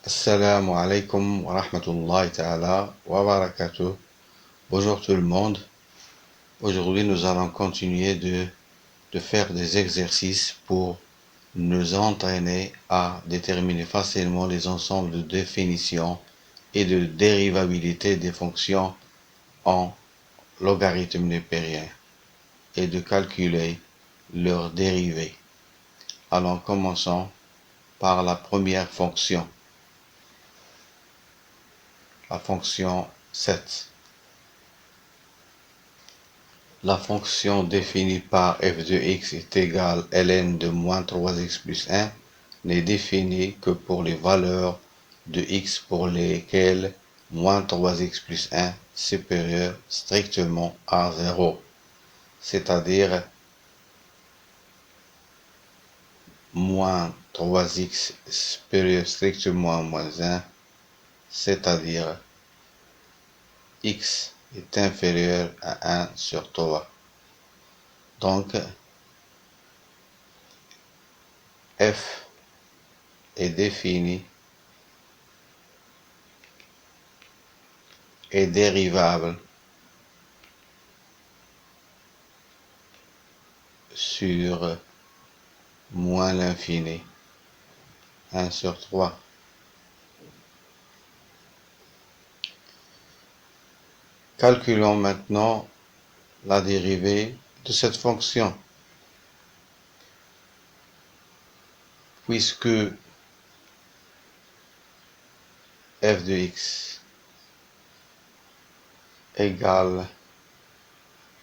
Assalamu alaikum wa rahmatullahi ta'ala wa barakatuh. Bonjour tout le monde. Aujourd'hui, nous allons continuer de faire des exercices pour nous entraîner à déterminer facilement les ensembles de définition et de dérivabilité des fonctions en logarithme népérien et de calculer leurs dérivées. Alors, commençons par la première fonction, la fonction 7. La fonction définie par f de x est égale ln de moins 3x plus 1 n'est définie que pour les valeurs de x pour lesquelles moins 3x plus 1 supérieur strictement à 0, c'est-à-dire moins 3x supérieur strictement à moins 1, c'est-à-dire x est inférieur à 1 sur 3. Donc, f est défini et dérivable sur moins l'infini, 1 sur 3. Calculons maintenant la dérivée de cette fonction. Puisque f de x égale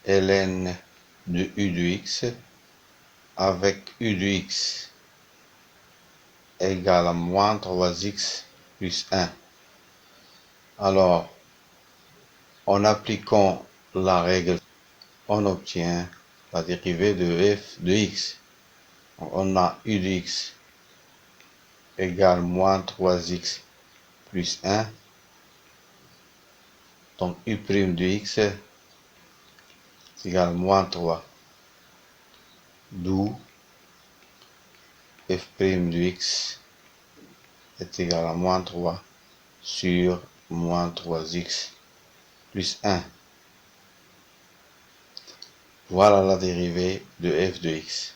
ln de u de x avec u de x égale à moins 3x plus 1. Alors, en appliquant la règle, on obtient la dérivée de f de x. On a u de x égale moins 3x plus 1. Donc u' de x est égal à moins 3. D'où f' de x est égal à moins 3 sur moins 3x plus 1. Voilà la dérivée de f de x.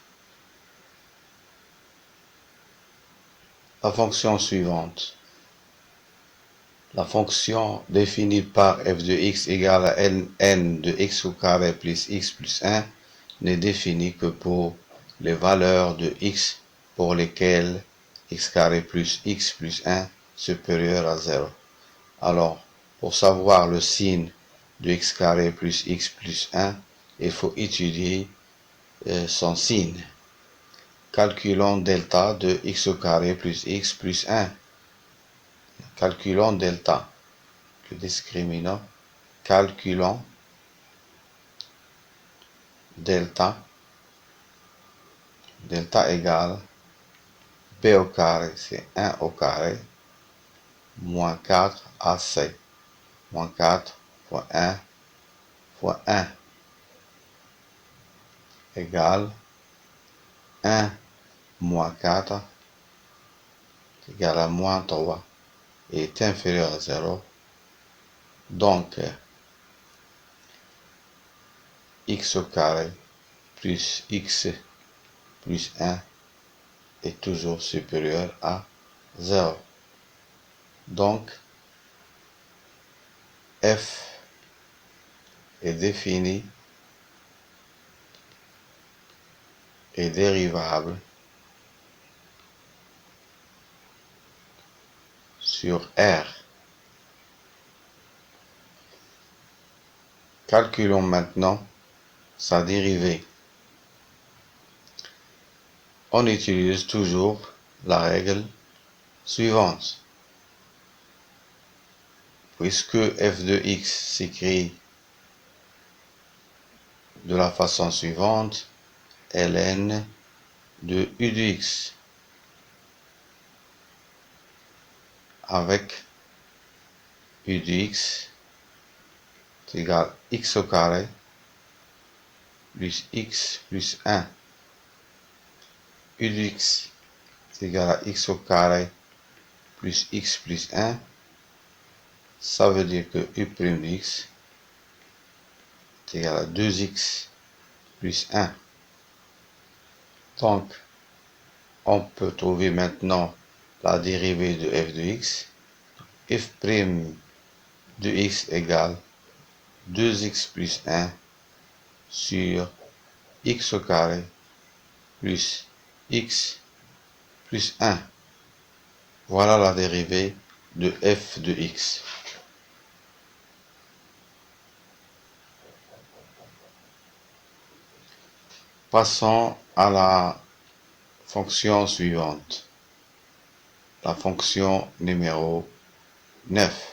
La fonction suivante. La fonction définie par f de x égale à n de x au carré plus x plus 1 n'est définie que pour les valeurs de x pour lesquelles x carré plus x plus 1 supérieur à 0. Alors, pour savoir le signe de x carré plus x plus 1, il faut étudier son signe. Calculons delta de x au carré plus x plus 1. Calculons delta, le discriminant. Calculons delta. Delta égale b au carré, c'est 1 au carré, moins 4 AC, moins 4 fois 1 fois 1 égale 1 moins 4 égale à moins 3 et est inférieur à 0. Donc, x au carré plus x plus 1 est toujours supérieur à 0. Donc, f est défini et dérivable sur R. Calculons maintenant sa dérivée. On utilise toujours la règle suivante. Puisque f de x s'écrit de la façon suivante, ln de u de x avec u de x est égal à x au carré plus x plus 1. U de x est égal à x au carré plus x plus 1, ça veut dire que u' de x est égal à 2x plus 1. Donc, on peut trouver maintenant la dérivée de f de x. F' de x égale 2x plus 1 sur x au carré plus x plus 1. Voilà la dérivée de f de x. Passons à la fonction suivante, la fonction numéro 9.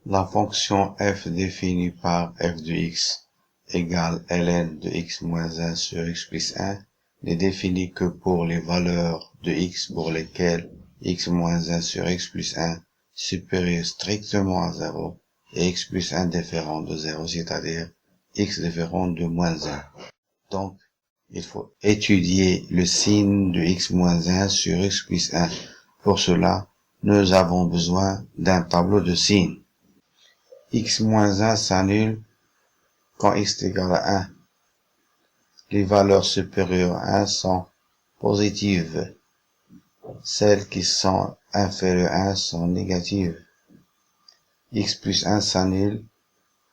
La fonction f définie par f de x égale ln de x moins 1 sur x plus 1 n'est définie que pour les valeurs de x pour lesquelles x moins 1 sur x plus 1 supérieur strictement à 0 et x plus 1 différent de 0, c'est-à-dire x différent de moins 1. Donc, il faut étudier le signe de x moins 1 sur x plus 1. Pour cela, nous avons besoin d'un tableau de signes. X moins 1 s'annule quand x est égal à 1. Les valeurs supérieures à 1 sont positives. Celles qui sont inférieures à 1 sont négatives. X plus 1 s'annule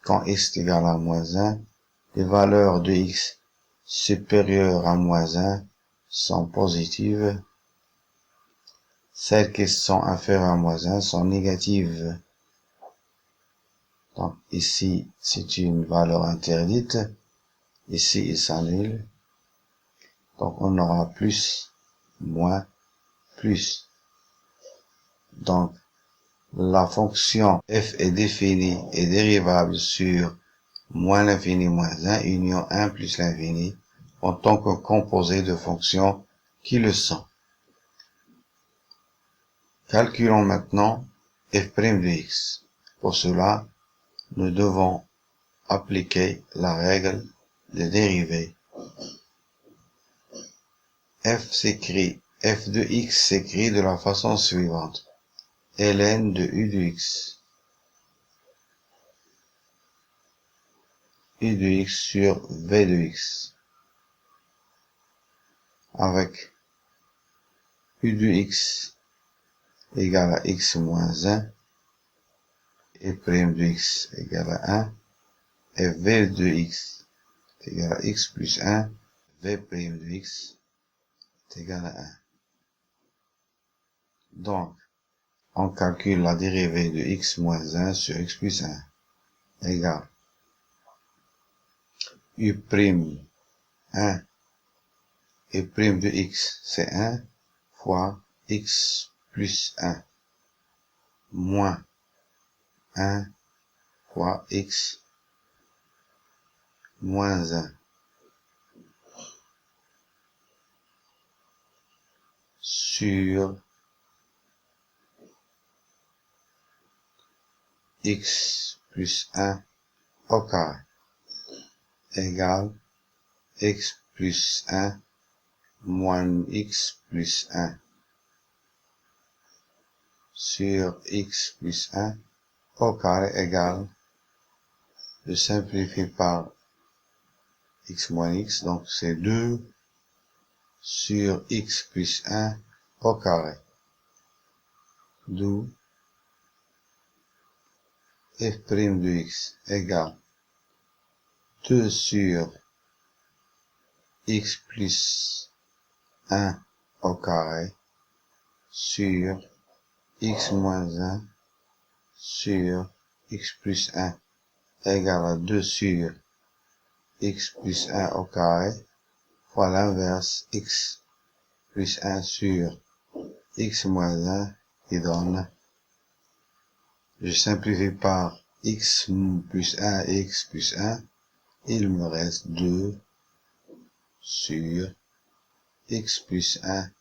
quand x est égal à moins 1. Les valeurs de x supérieures à moins 1 sont positives. Celles qui sont inférieures à moins 1 sont négatives. Donc ici, c'est une valeur interdite. Ici, il s'annule. Donc on aura plus, moins, plus. Donc la fonction f est définie et dérivable sur moins l'infini moins 1, union 1 plus l'infini, en tant que composé de fonctions qui le sont. Calculons maintenant f' de x. Pour cela, nous devons appliquer la règle de dérivée. f de x s'écrit de la façon suivante. ln de u de x. u de x sur v de x. Avec u de x égale à x moins 1, et prime de x égale à 1, et v de x est égal à x plus 1, v prime de x est égal à 1. Donc, on calcule la dérivée de x moins 1 sur x plus 1 égale u prime 1 et prime de x, c'est 1 fois x plus 1 moins 1 fois x moins 1 sur x plus 1 au carré égale x plus 1 moins x plus 1 sur x plus 1 au carré égale, je simplifie par x moins x, donc c'est 2 sur x plus 1 au carré. D'où f' de x égale 2 sur x plus 1 au carré sur x moins 1 sur x plus 1 égale à 2 sur x plus 1 au carré fois l'inverse x plus 1 sur x moins 1 qui donne, je simplifie par x plus 1 et x plus 1, il me reste 2 sur x plus 1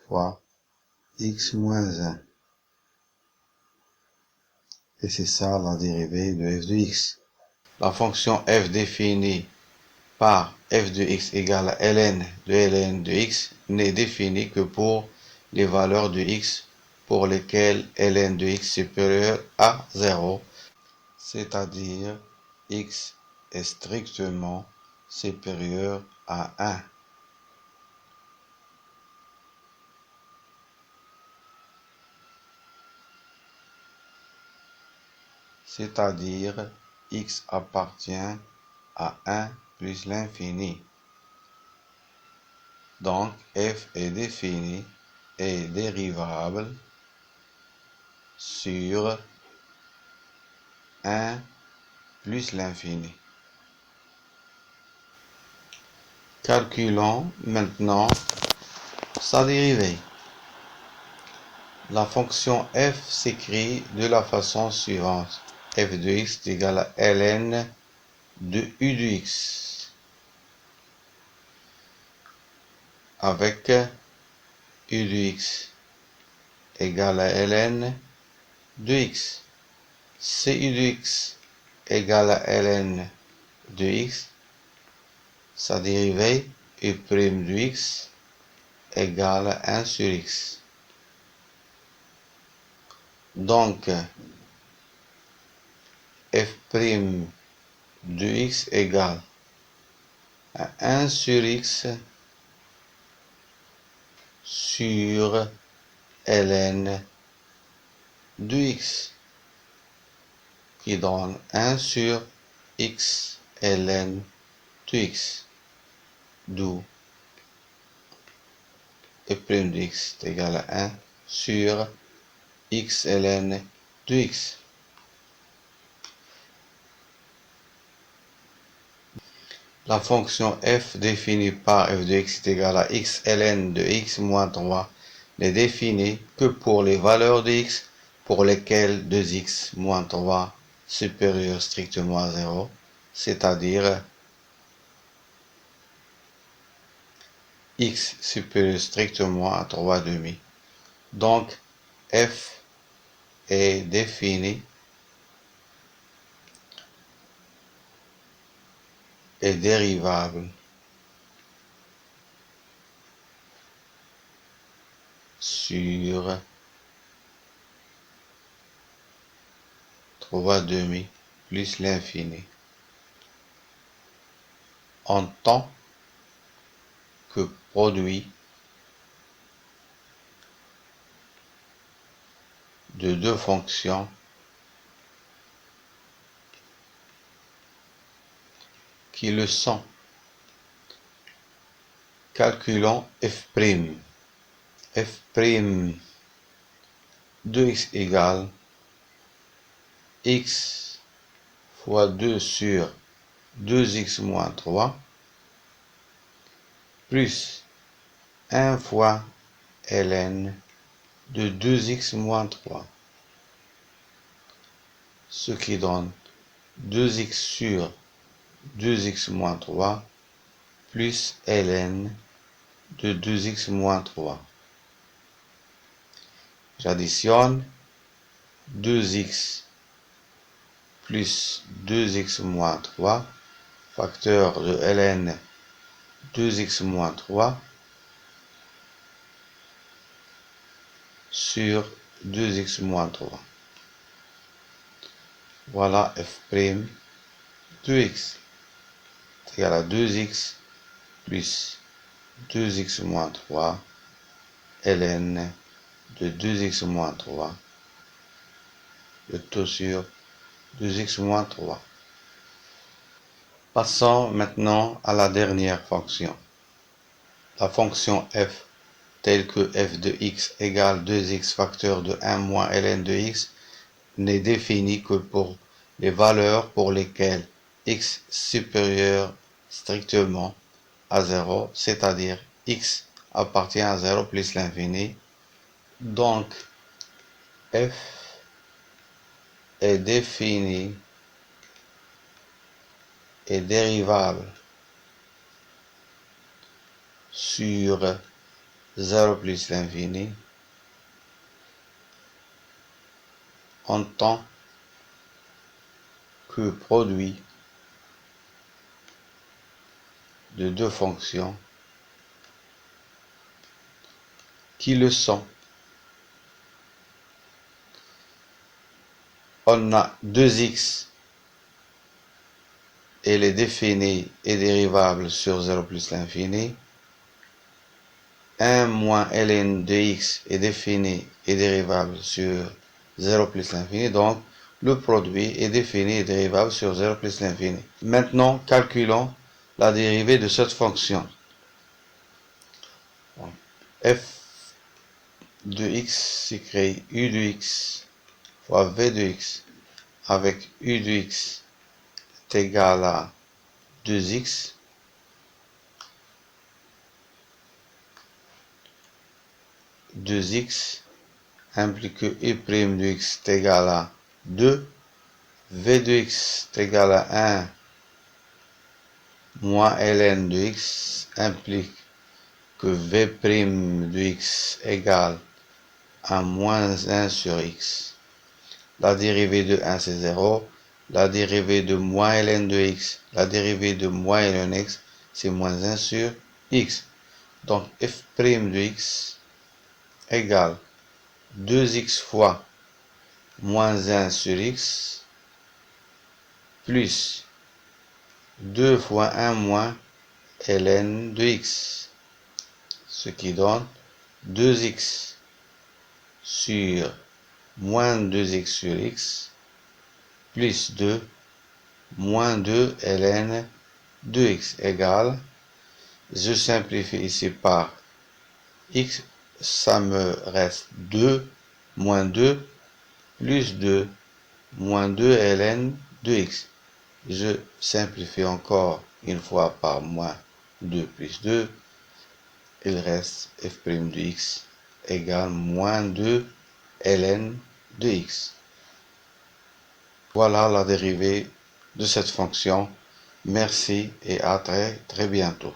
fois x moins 1. Et c'est ça la dérivée de f de x. La fonction f définie par f de x égale à ln de x n'est définie que pour les valeurs de x pour lesquelles ln de x supérieur à 0, c'est-à-dire x est strictement supérieur à 1. C'est-à-dire x appartient à 1 plus l'infini. Donc f est défini et dérivable sur 1 plus l'infini. Calculons maintenant sa dérivée. La fonction f s'écrit de la façon suivante. F de x est égal à ln de u de x avec u de x égale à ln de x. Si u de x égale à ln de x, sa dérivée u' de x égale à 1 sur x. Donc, f' de x égale à 1 sur x sur ln de x, qui donne 1 sur x ln de x, d'où f' de x est égal à 1 sur x ln de x. La fonction f définie par f de x est égale à x ln de x moins 3 n'est définie que pour les valeurs de x pour lesquelles 2x moins 3 supérieur strictement à 0, c'est-à-dire x supérieur strictement à 3,5. Donc, f est défini et dérivable sur 3,5 plus l'infini en tant que produit de deux fonctions qui le sont. Calculons f'. f' de x égale x fois 2 sur 2x moins 3 plus 1 fois ln de 2x moins 3, ce qui donne 2x sur 2x moins 3 plus ln de 2x moins 3. J'additionne 2x plus 2x moins 3, facteur de ln 2x moins 3 sur 2x moins 3. Voilà f' de x est égal à 2x plus 2x moins 3 ln de 2x moins 3, le tout sur 2x moins 3. Passons maintenant à la dernière fonction. La fonction f telle que f de x égale 2x facteur de 1 moins ln de x n'est définie que pour les valeurs pour lesquelles x supérieur strictement à 0, c'est-à-dire x appartient à 0 plus l'infini. Donc, f est défini et dérivable sur 0 plus l'infini en tant que produit de deux fonctions qui le sont. On a 2x, elle est définie et dérivable sur 0 plus l'infini. 1 moins ln de x est défini et dérivable sur 0 plus l'infini. Donc, le produit est défini et dérivable sur 0 plus l'infini. Maintenant, calculons la dérivée de cette fonction. Donc, f de x s'écrit u de x fois v de x avec u de x est égal à 2x. 2x implique que u' de x est égal à 2. v de x est égal à 1 moins ln de x implique que v' de x égale à moins 1 sur x. La dérivée de 1 c'est 0. La dérivée de moins ln de x, la dérivée de moins ln x, c'est moins 1 sur x. Donc f' de x égale 2x fois moins 1 sur x plus 2 fois 1 moins ln de x, ce qui donne 2x sur moins 2x sur x plus 2 moins 2 ln de x égale, je simplifie ici par x, ça me reste 2 moins 2 plus 2 moins 2 ln de x. Je simplifie encore une fois par moins 2 plus 2. Il reste f' de x égale moins 2 ln de x. Voilà la dérivée de cette fonction. Merci et à très bientôt.